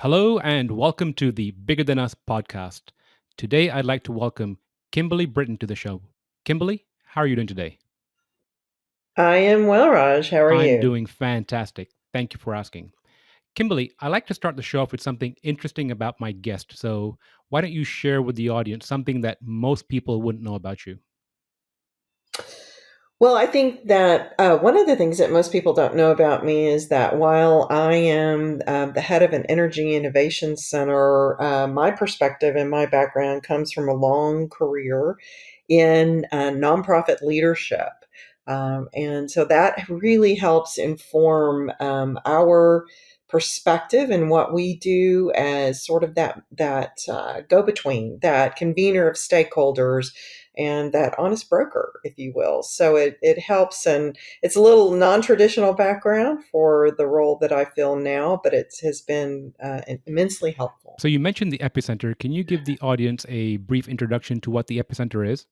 Hello and welcome to the Bigger Than Us podcast. Today I'd like to welcome Kimberly Britton to the show. Kimberly, how are you doing today? I am well, Raj. How are I'm you? doing fantastic. Thank you for asking. Kimberly, I like to start the show off with something interesting about my guest. So, why don't you share with the audience something that most people wouldn't know about you? Well, I think that one of the things that most people don't know about me is that while I am the head of an energy innovation center, my perspective and my background comes from a long career in nonprofit leadership. And so that really helps inform our perspective and what we do as sort of that go between, that convener of stakeholders and that honest broker, if you will. So it helps, and it's a little non-traditional background for the role that I fill now, but it has been immensely helpful. So, you mentioned the EPIcenter. Can you give the audience a brief introduction to what the EPIcenter is?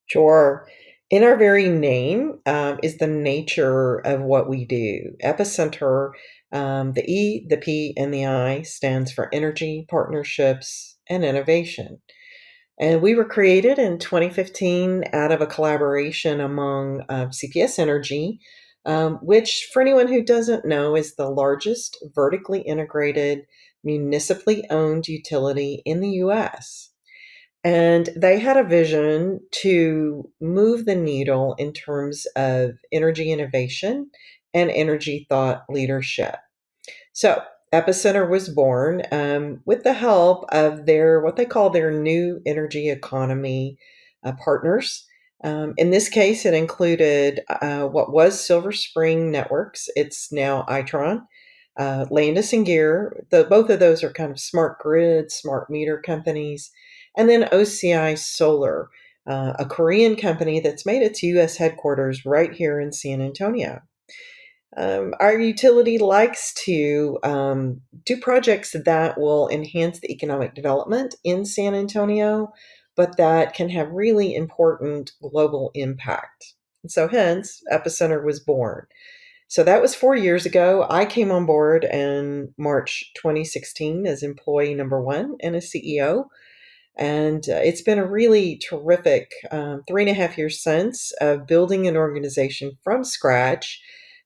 Sure. In our very name is the nature of what we do. Epicenter, the E, the P, and the I stands for energy, partnerships, and innovation. And we were created in 2015 out of a collaboration among CPS Energy, which, for anyone who doesn't know, is the largest vertically integrated, municipally owned utility in the US. And they had a vision to move the needle in terms of energy innovation and energy thought leadership. So, Epicenter was born with the help of their what they call their new energy economy partners. In this case, it included what was Silver Spring Networks. It's now Itron. Landis and Gear. Both of those are kind of smart grid, smart meter companies, and then OCI Solar, a Korean company that's made its U.S. headquarters right here in San Antonio. Our utility likes to do projects that will enhance the economic development in San Antonio, but that can have really important global impact. And so, hence, Epicenter was born. So that was 4 years ago. I came on board in March 2016 as employee number one and a CEO. And it's been a really terrific 3.5 years since of building an organization from scratch.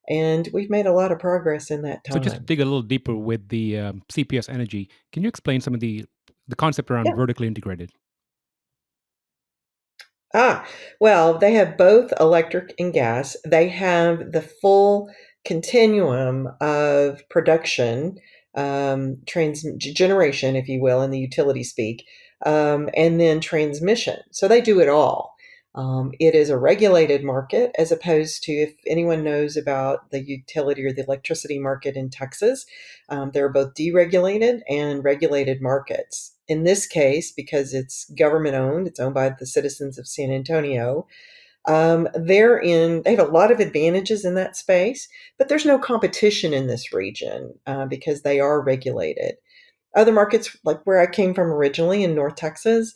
And we've made a lot of progress in that So, just to time. dig a little deeper with the CPS Energy, can you explain some of the concept around Yeah. vertically integrated? Well, they have both electric and gas. They have the full continuum of production, generation, if you will, in the utility speak, and then transmission. So they do it all. It is a regulated market as opposed to, if anyone knows about the utility or the electricity market in Texas, they're both deregulated and regulated markets. In this case, because it's government owned, it's owned by the citizens of San Antonio. They have a lot of advantages in that space, but there's no competition in this region because they are regulated. Other markets, like where I came from originally in North Texas,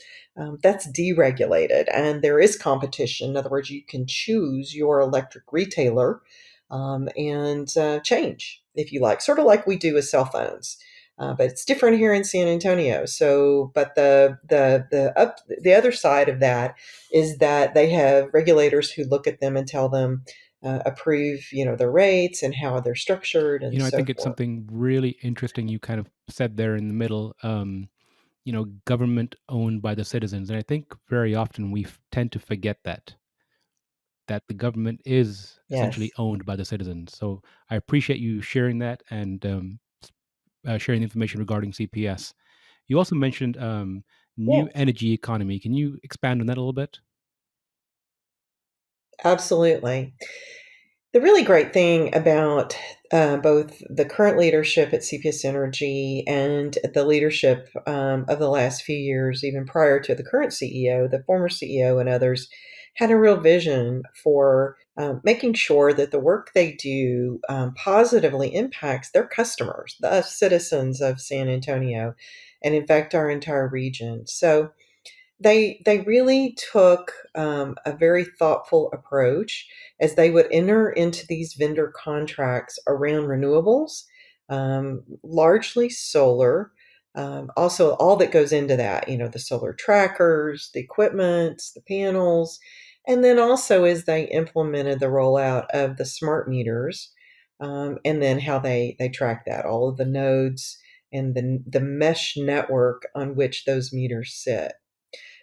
that's deregulated and there is competition. In other words, you can choose your electric retailer and change if you like, sort of like we do with cell phones. But it's different here in San Antonio. So, but the other side of that is that they have regulators who look at them and tell them approve, their rates and how they're structured You and know, I so think it's forth. something really interesting you kind of said there in the middle. Government owned by the citizens, and I think very often tend to forget that the government is essentially Yes. owned by the citizens. So I appreciate you sharing that and sharing the information regarding CPS. You also mentioned new Yes. energy economy. Can you expand on that a little bit? Absolutely. The really great thing about both the current leadership at CPS Energy and the leadership of the last few years, even prior to the current CEO, the former CEO, and others, had a real vision for making sure that the work they do positively impacts their customers, the citizens of San Antonio, and in fact, our entire region. So, they really took a very thoughtful approach as they would enter into these vendor contracts around renewables. largely solar. Also, all that goes into that, the solar trackers, the equipment, the panels, and then also as they implemented the rollout of the smart meters, and then how they track that, all of the nodes and the mesh network on which those meters sit.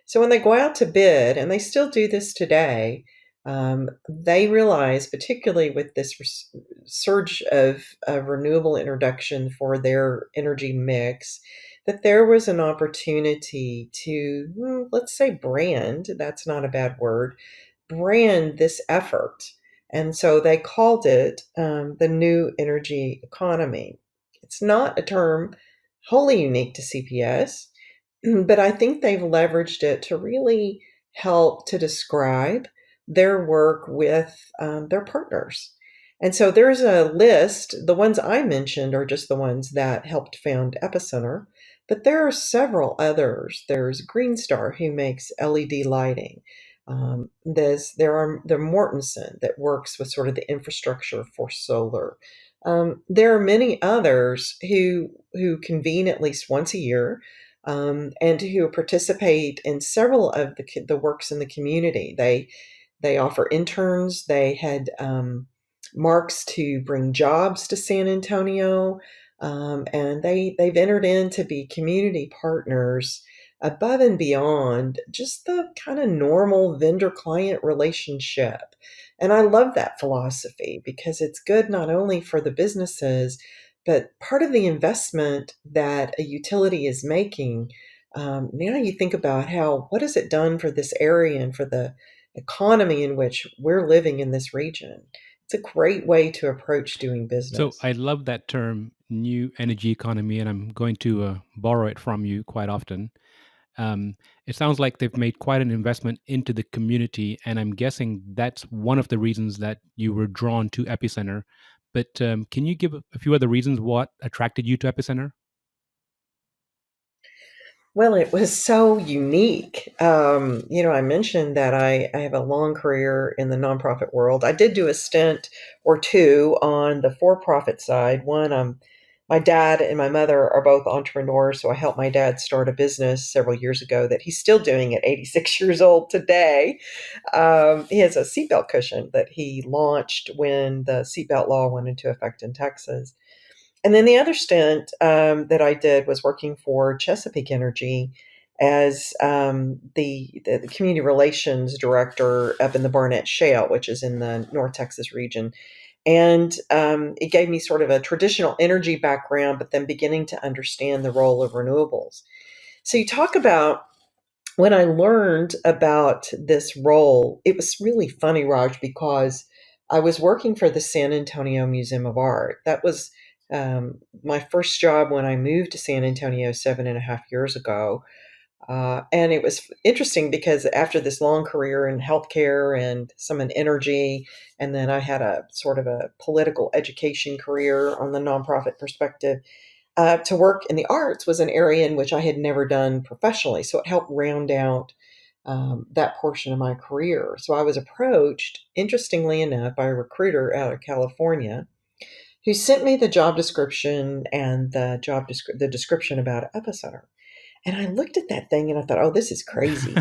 So when they go out to bid, and they still do this today, they realize, particularly with this surge of renewable introduction for their energy mix, that there was an opportunity to, let's say, brand, that's not a bad word, brand this effort. And so they called it the new energy economy. It's not a term wholly unique to CPS, but I think they've leveraged it to really help to describe their work with their partners. And so there's a list. The ones I mentioned are just the ones that helped found EPIcenter, but there are several others. There's Greenstar, who makes LED lighting. There are Mortensen, that works with sort of the infrastructure for solar. There are many others who convene at least once a year, and who participate in several of the works in the community. They offer interns. They had marks to bring jobs to San Antonio, and they've entered in to be community partners above and beyond just the kind of normal vendor-client relationship. And I love that philosophy because it's good not only for the businesses, but part of the investment that a utility is making. Now you think about what has it done for this area and for the economy in which we're living in this region. It's a great way to approach doing So business. I love that term, new energy economy, and I'm going to borrow it from you quite often. Um, it sounds like they've made quite an investment into the community, and I'm guessing that's one of the reasons that you were drawn to Epicenter. But can you give a few other reasons what attracted you to Epicenter? Well, it was so unique. I mentioned that I have a long career in the nonprofit world. I did do a stint or two on the for-profit side. One, my dad and my mother are both entrepreneurs, so I helped my dad start a business several years ago that he's still doing at 86 years old today. He has a seatbelt cushion that he launched when the seatbelt law went into effect in Texas. And then the other stint that I did was working for Chesapeake Energy as the community relations director up in the Barnett Shale, which is in the North Texas region. And it gave me sort of a traditional energy background, but then beginning to understand the role of renewables. So you talk about when I learned about this role, it was really funny, Raj, because I was working for the San Antonio Museum of Art. That was my first job when I moved to San Antonio 7.5 years ago. And it was interesting because after this long career in healthcare and some in energy, and then I had a sort of a political education career on the nonprofit perspective, to work in the arts was an area in which I had never done professionally. So it helped round out that portion of my career. So I was approached, interestingly enough, by a recruiter out of California who sent me the job description and the description about Epicenter. And I looked at that thing and I thought, oh, this is crazy.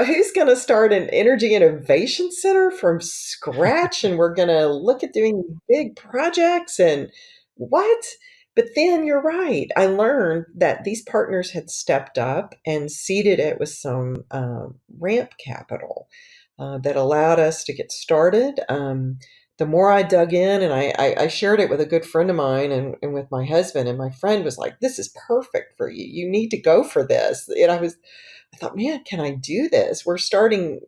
Who's going to start an energy innovation center from scratch? And we're going to look at doing big projects and what? But then you're right. I learned that these partners had stepped up and seeded it with some ramp capital that allowed us to get started. The more I dug in, and I shared it with a good friend of mine and with my husband, and my friend was like, this is perfect for you. You need to go for this. And I thought, man, can I do this? We're starting,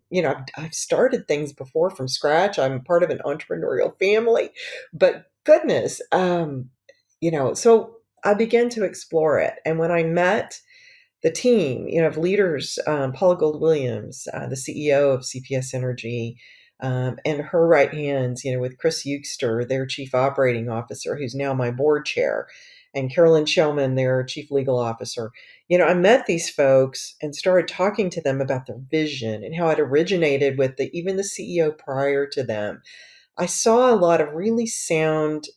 I've started things before from scratch. I'm part of an entrepreneurial family, but goodness, so I began to explore it. And when I met the team, of leaders, Paula Gold Williams, the CEO of CPS Energy, and her right hands, with Chris Euster, their chief operating officer, who's now my board chair, and Carolyn Shellman, their chief legal officer. I met these folks and started talking to them about their vision and how it originated with even the CEO prior to them. I saw a lot of really sound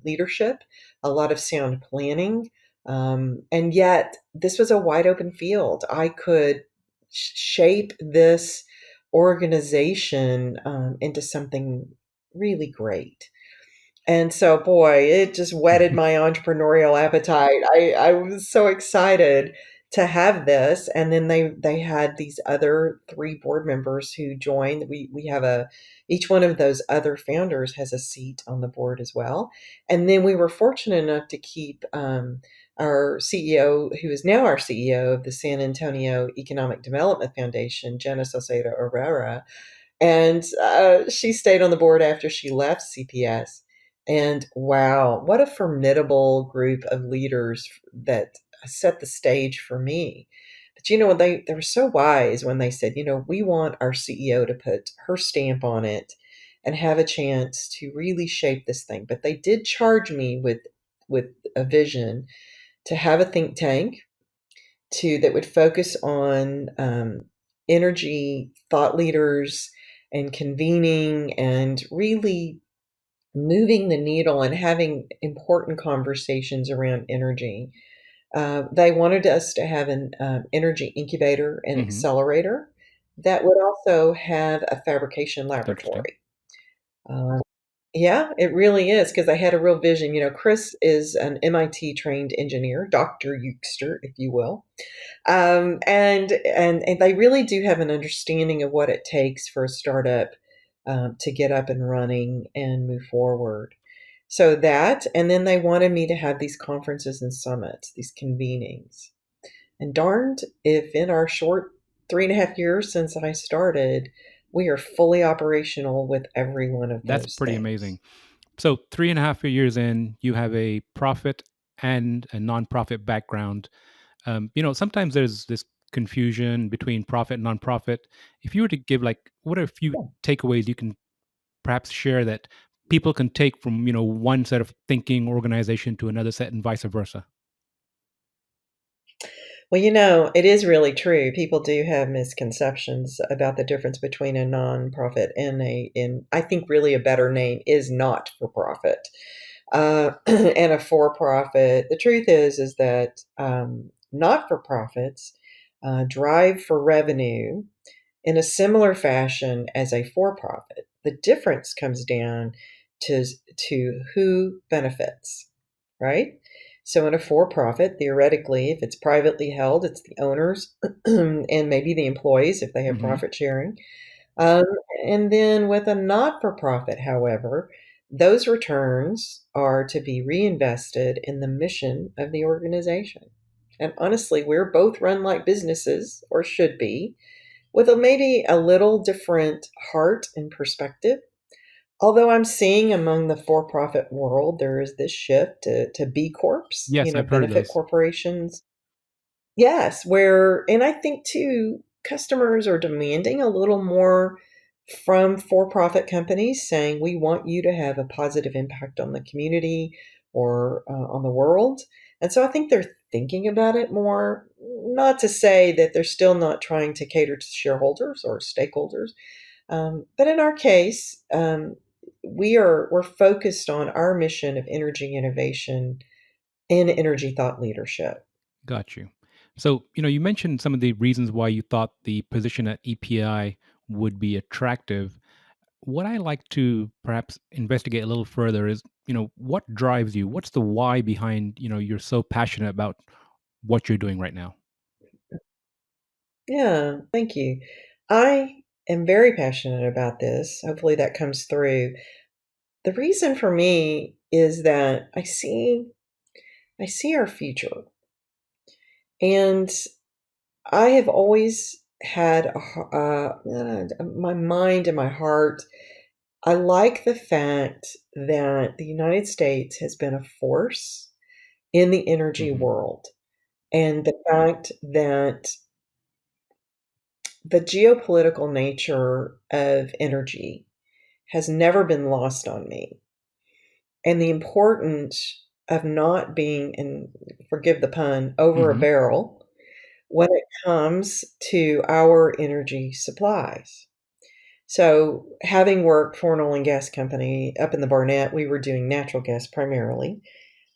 leadership, a lot of sound planning, and yet this was a wide open field. I could shape this organization into something really great. And so, boy, it just whetted my entrepreneurial appetite. I was so excited to have this, and then they had these other 3 board members who joined. We have a each one of those other founders has a seat on the board as well. And then we were fortunate enough to keep, our CEO, who is now our CEO of the San Antonio Economic Development Foundation, Jenna Saucedo Herrera, and she stayed on the board after she left CPS. And wow, what a formidable group of leaders that set the stage for me. But they were so wise when they said, we want our CEO to put her stamp on it and have a chance to really shape this thing. But they did charge me with a vision to have a think tank that would focus on energy thought leaders and convening and really moving the needle and having important conversations around energy. They wanted us to have an energy incubator and Hmm. accelerator that would also have a fabrication That's interesting. laboratory. Uh, yeah, it really is because I had a real vision. Chris is an MIT trained engineer, Dr. Euster, if you will. And they really do have an understanding of what it takes for a startup to get up and running and move forward. So that, and then they wanted me to have these conferences and summits, these convenings. And darned if in our short 3.5 years since I started, we are fully operational with every one of That's those pretty things. amazing. So 3.5 years in, you have a profit and a nonprofit background. Sometimes there's this confusion between profit and nonprofit. If you were to give, like, what are a few Yeah. takeaways you can perhaps share that people can take from one set of thinking organization to another set and vice versa? Well, it is really true. People do have misconceptions about the difference between a nonprofit and I think really a better name is not for profit, and a for profit. The truth is that not for profits drive for revenue in a similar fashion as a for profit. The difference comes down to, who benefits, right? So, in a for profit, theoretically, if it's privately held, it's the owners and maybe the employees if they have Hmm. profit sharing. Um, and then with a not for profit, however, those returns are to be reinvested in the mission of the organization. And honestly, we're both run like businesses, or should be, with maybe a little different heart and perspective. Although I'm seeing among the for profit world, there is this shift to B Corps, Yes, I've heard of benefit those. corporations. Yes, and I think too, customers are demanding a little more from for profit companies saying, we want you to have a positive impact on the community or on the world. And so I think they're thinking about it more. Not to say that they're still not trying to cater to shareholders or stakeholders, but in our case, we're focused on our mission of energy innovation and energy thought leadership. Got you. So, you mentioned some of the reasons why you thought the position at EPI would be attractive. What I like to perhaps investigate a little further is, what drives you? What's the why behind, you're so passionate about what you're doing right now? Yeah, thank you. I am very passionate about this. Hopefully that comes through. The reason for me is that I see our future. And I have always had my mind and my heart. I like the fact that the United States has been a force in the energy Hmm. world, and the fact that the geopolitical nature of energy has never been lost on me, and the importance of not being, and forgive the pun, over a Hmm. barrel when it comes to our energy supplies. So, having worked for an oil and gas company up in the Barnett, we were doing natural gas primarily,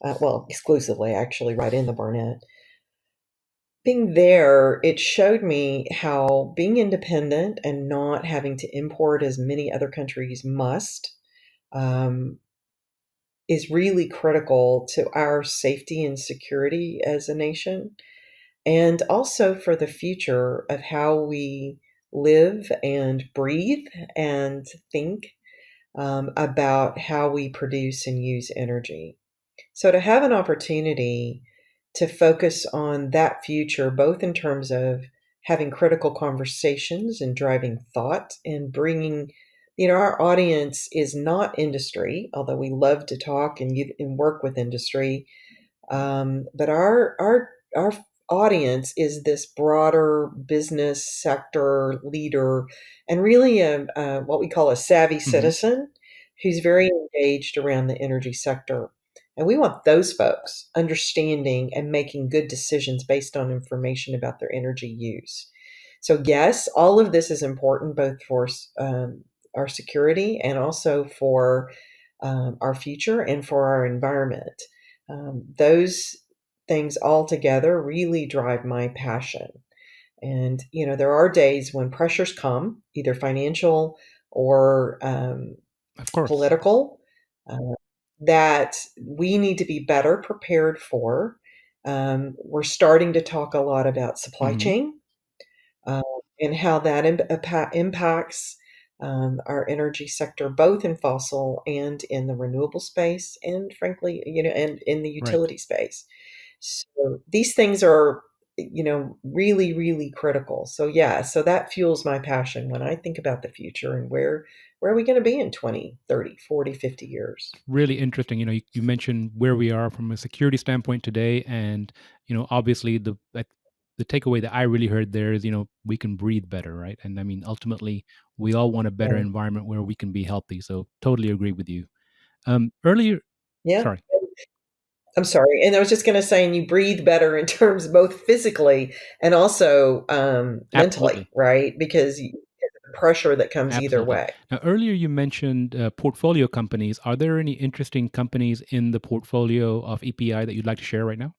well, exclusively, actually, right in the Barnett. Being there, it showed me how being independent and not having to import as many other countries must um, is really critical to our safety and security as a nation, and also for the future of how we live and breathe and think about how we produce and use energy. So to have an opportunity to focus on that future, both in terms of having critical conversations and driving thought and bringing, our audience is not industry, although we love to talk and work with industry. But our audience is this broader business sector leader, and really what we call a savvy Hmm. citizen who's very engaged around the energy sector. And we want those folks understanding and making good decisions based on information about their energy use. So, yes, all of this is important both for our security and also for our future and for our environment. Those things all together really drive my passion. And, there are days when pressures come, either financial or Of course. political, uh, that we need to be better prepared for. We're starting to talk a lot about supply Hmm. chain uh, and how that impacts our energy sector, both in fossil and in the renewable space, and frankly, and in the Right. utility space. So these things are, really, really critical. So yeah, so that fuels my passion when I think about the future and where are we going to be in 20, 30, 40, 50 years. Really interesting. You mentioned where we are from a security standpoint today, and obviously the takeaway that I really heard there is we can breathe better, right? And I mean, ultimately, we all want a better Yeah. environment where we can be healthy. So totally agree with you. Earlier, Yeah. sorry, I'm sorry. And I was just going to say, and you breathe better in terms both physically and also mentally, absolutely, right? Because the pressure that comes either absolutely. way. Now, earlier you mentioned portfolio companies. Are there any interesting companies in the portfolio of EPI that you'd like to share right now?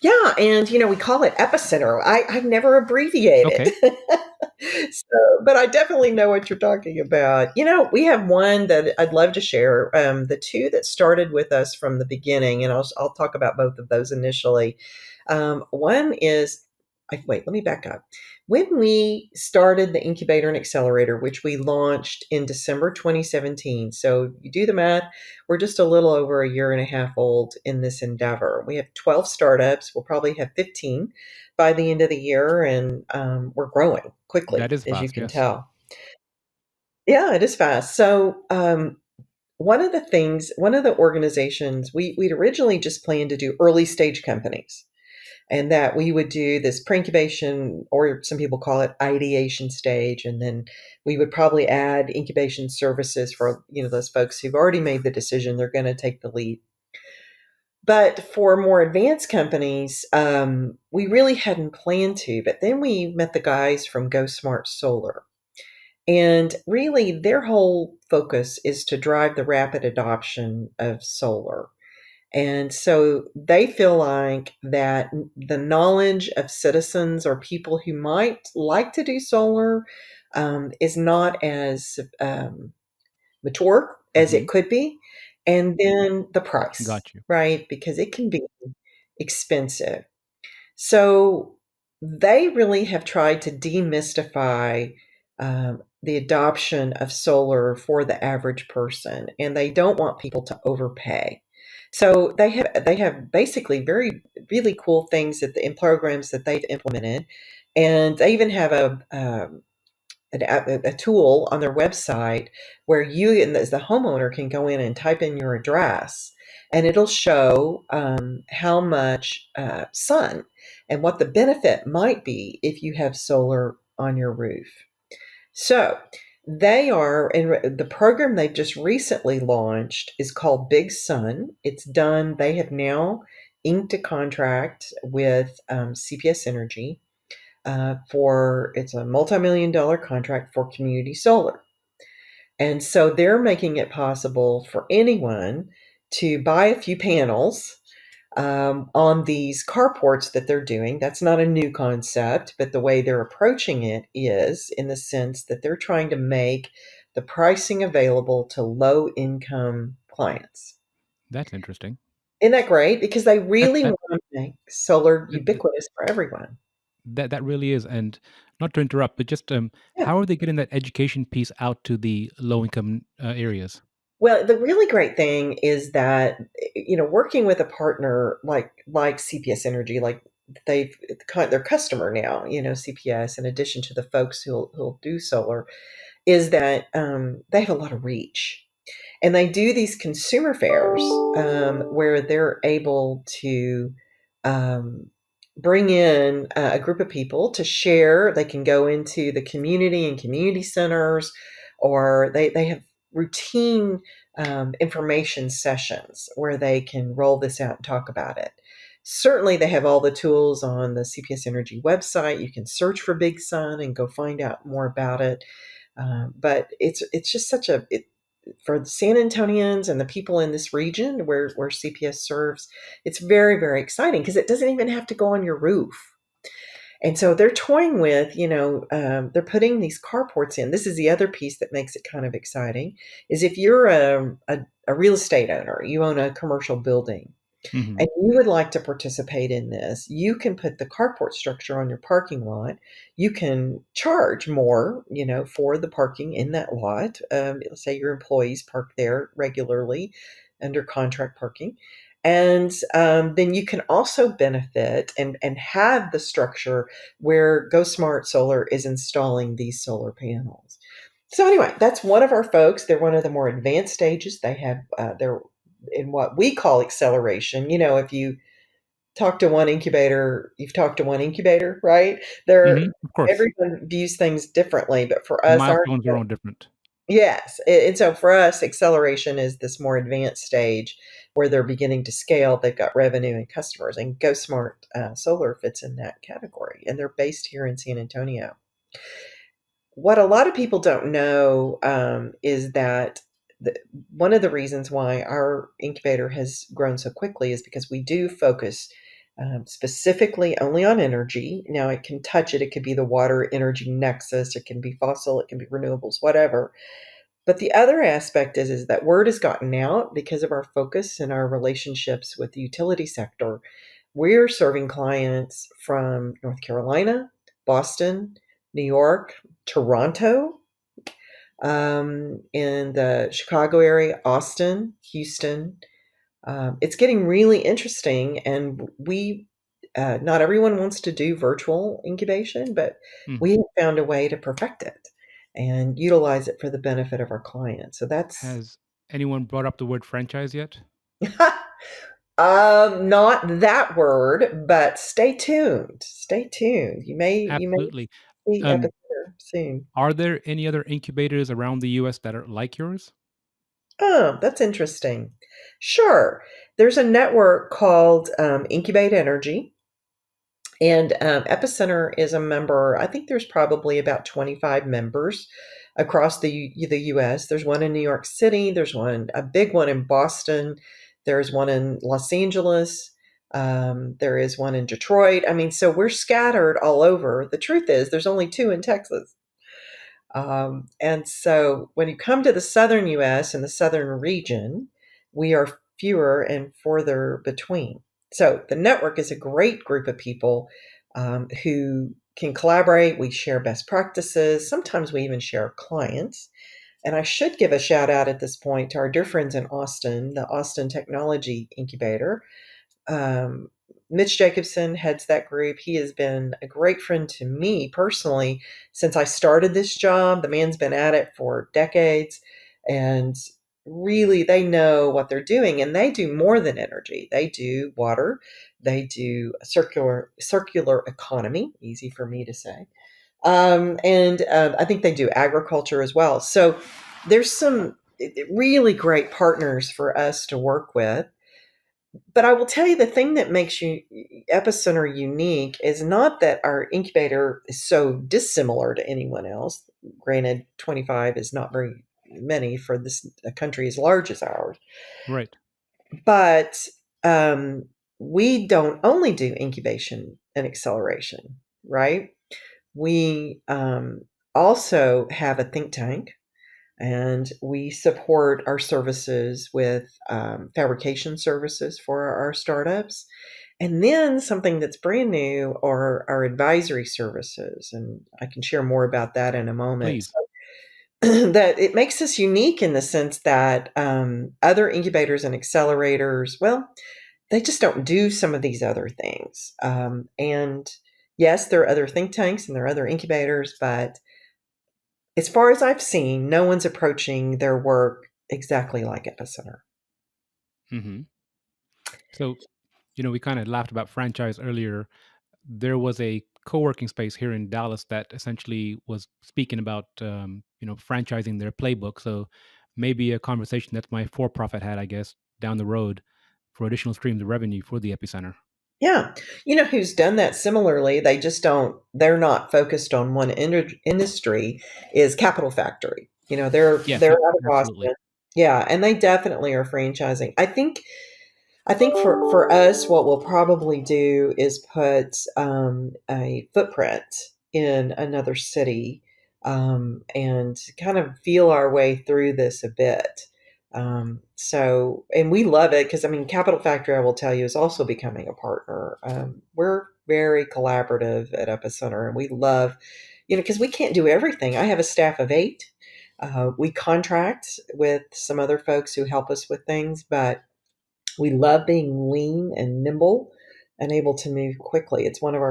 Yeah, and we call it epicenter. I never abbreviate Okay, it. But I definitely know what you're talking about. We have one that I'd love to share. The two that started with us from the beginning, and I'll talk about both of those initially. One is, wait, let me back up. When we started the incubator and accelerator, which we launched in December 2017, so you do the math, we're just a little over a year and a half old in this endeavor. We have 12 startups. We'll probably have 15 by the end of the year, and we're growing quickly, that is as you fast. can Yes. tell. Yeah, it is fast. So, one of the organizations, we'd originally just planned to do early stage companies, and that we would do this pre-incubation, or some people call it ideation stage, and then we would probably add incubation services for those folks who've already made the decision they're going to take the lead. But for more advanced companies, we really hadn't planned to. But then we met the guys from Go Smart Solar, and really their whole focus is to drive the rapid adoption of solar. And so they feel like that the knowledge of citizens or people who might like to do solar is not as mature as Hmm. it could be. And then the price, Got you. right? Because it can be expensive. So they really have tried to demystify the adoption of solar for the average person, and they don't want people to overpay. So they have basically very really cool things in programs that they've implemented, and they even have a tool on their website where you, as the homeowner, can go in and type in your address, and it'll show how much sun and what the benefit might be if you have solar on your roof. So they are, and the program they've just recently launched is called Big Sun. It's done. They have now inked a contract with CPS Energy. for it's a multi-million dollar contract for community solar. And so they're making it possible for anyone to buy a few panels on these carports that they're doing. That's not a new concept, but the way they're approaching it is in the sense that they're trying to make the pricing available to low income clients. That's interesting. Isn't that great? Because they That really that want to make solar that that ubiquitous for everyone. that really is, and not to interrupt, but just, Yeah. how are they getting that education piece out to the low income, areas? Well, the really great thing is that working with a partner like CPS Energy, like they've their customer now, CPS, in addition to the folks who'll do solar, is that they have a lot of reach. And they do these consumer fairs where they're able to um, bring in a group of people to share. They can go into the community and community centers, or they have routine information sessions where they can roll this out and talk about it. Certainly, they have all the tools on the CPS Energy website. You can search for Big Sun and go find out more about it. But it's just such for the San Antonians and the people in this region where CPS serves, it's very, very exciting because it doesn't even have to go on your roof. And so they're toying with, they're putting these carports in. This is the other piece that makes it kind of exciting, is if you're a real estate owner, you own a commercial building, Mhm. and you would like to participate in this, you can put the carport structure on your parking lot. You can charge more, for the parking in that lot. Let's say your employees park there regularly under contract parking. And then you can also benefit and have the structure where Go Smart Solar is installing these solar panels. So anyway, that's one of our folks. They're one of the more advanced stages. They're in what we call acceleration. If you talk to one incubator, you've talked to one incubator, right? Mhm, of course. Everyone views things differently, but for The us, our milestones are all different. yes, and so for us, acceleration is this more advanced stage where they're beginning to scale. They've got revenue and customers, and Go Smart Solar fits in that category, and they're based here in San Antonio. What a lot of people don't know is that the, one of the reasons why our incubator has grown so quickly is because we do focus specifically only on energy. Now, it can touch it, it could be the water energy nexus, it can be fossil, it can be renewables, whatever. But the other aspect is that word has gotten out because of our focus and our relationships with the utility sector. We're serving clients from North Carolina, Boston, New York, Toronto, in the Chicago area, Austin, Houston. It's getting really interesting, and we not everyone wants to do virtual incubation, but we Mhm. have found a way to perfect it and utilize it for the benefit of our clients. So that's Has anyone brought up the word franchise yet? not that word, but stay tuned. Stay tuned. You may Absolutely. see Um, Epicenter soon. are there any other incubators around the US that are like yours? Oh, that's interesting. Sure. There's a network called Incubate Energy, and Epicenter is a member. I think there's probably about 25 members across the U.S. There's one in New York City. There's a big one in Boston. There's one in Los Angeles. There is one in Detroit. I mean, so we're scattered all over. The truth is, there's only two in Texas. And so when you come to the southern US and the southern region, we are fewer and further between. So the network is a great group of people who can collaborate. We share best practices. Sometimes we even share clients. And I should give a shout out at this point to our dear friends in Austin, the Austin Technology Incubator. um, Mitch Jacobson heads that group. He has been a great friend to me personally since I started this job. The man's been at it for decades, and really they know what they're doing, and they do more than energy. They do water, they do circular economy, easy for me to say. And I think they do agriculture as well. So there's some really great partners for us to work with. But I will tell you the thing that makes Epicenter unique is not that our incubator is so dissimilar to anyone else. Granted, 25 is not very many for this a country as large as ours. Right. But we don't only do incubation and acceleration, right? We also have a think tank, and we support our services with fabrication services for our startups. And then something that's brand new are our advisory services. And I can share more about that in a moment. Please. That it makes us unique in the sense that other incubators and accelerators, well, they just don't do some of these other things. And yes, there are other think tanks and there are other incubators, but as far as I've seen, no one's approaching their work exactly like Epicenter. Hmm. So, we kind of laughed about franchise earlier. There was a co-working space here in Dallas that essentially was speaking about franchising their playbook. So maybe a conversation that my for-profit had, I guess, down the road for additional streams of revenue for the epicenter. Yeah. You know who's done that similarly? They just don't, they're not focused on one industry, is Capital Factory. You know, Yes, they're out of absolutely. Boston. Yeah, and they definitely are franchising. I think for us, what we'll probably do is put a footprint in another city, and kind of feel our way through this a bit. And we love it because, I mean, Capital Factory, I will tell you, is also becoming a partner. We're very collaborative at Epicenter, and we love, because we can't do everything. I have a staff of 8. We contract with some other folks who help us with things, but we love being lean and nimble and able to move quickly. It's one of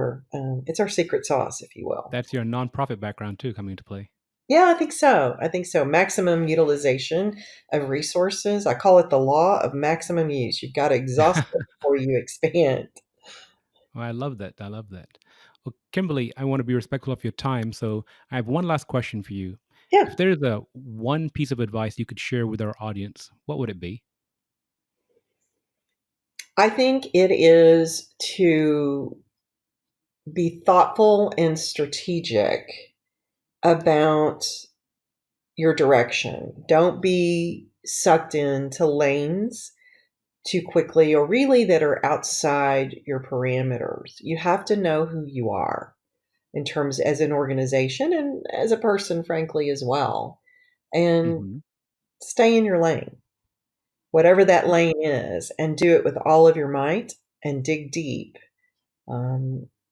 it's our secret sauce, if you will. That's your nonprofit background too coming into play. Yeah, I think so. I think so. Maximum utilization of resources. I call it the law of maximum use. You've got to exhaust it before you expand. Well, I love that. I love that. Well, Kimberly, I want to be respectful of your time. So I have one last question for you. Yeah, If there's a one piece of advice you could share with our audience, what would it be? I think it is to be thoughtful and strategic about your direction. Don't be sucked into lanes too quickly, or really that are outside your parameters. You have to know who you are in terms as an organization and as a person, frankly, as well. And Hmm. stay in your lane, whatever that lane is, and do it with all of your might and dig deep.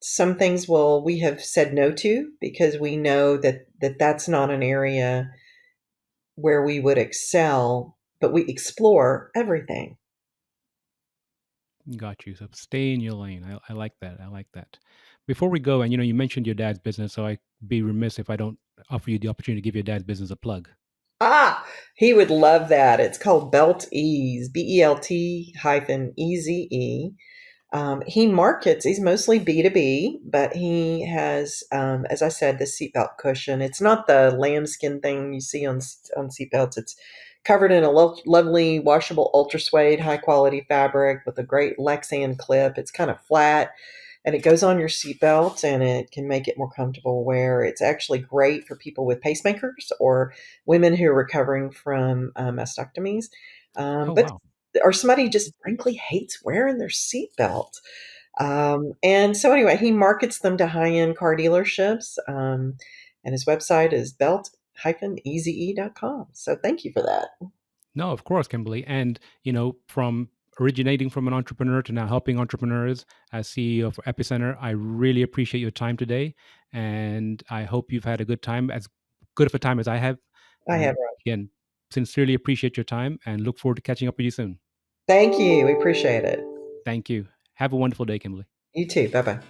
Some things we have said no to because we know that that's not an area where we would excel, but we explore everything. Got you. So stay in your lane. I like that. I like that. Before we go, and you mentioned your dad's business, so I'd be remiss if I don't offer you the opportunity to give your dad's business a plug. Ah, he would love that. It's called Belt Ease, BELT-EZE. He markets, he's mostly B2B, but he has, as I said, the seatbelt cushion. It's not the lambskin thing you see on seatbelts. It's covered in a lovely washable ultra suede, high quality fabric with a great Lexan clip. It's kind of flat and it goes on your seatbelt and it can make it more comfortable to wear. It's actually great for people with pacemakers or women who are recovering from mastectomies. Oh But wow. or somebody just frankly hates wearing their seatbelt. And so anyway, he markets them to high-end car dealerships. And his website is belt-eze.com. So thank you for that. No, of course, Kimberly. And, from originating from an entrepreneur to now helping entrepreneurs as CEO for Epicenter, I really appreciate your time today. And I hope you've had a good time, as good of a time as I have. I have. And again, sincerely appreciate your time and look forward to catching up with you soon. Thank you. We appreciate it. Thank you. Have a wonderful day, Kimberly. You too. Bye bye.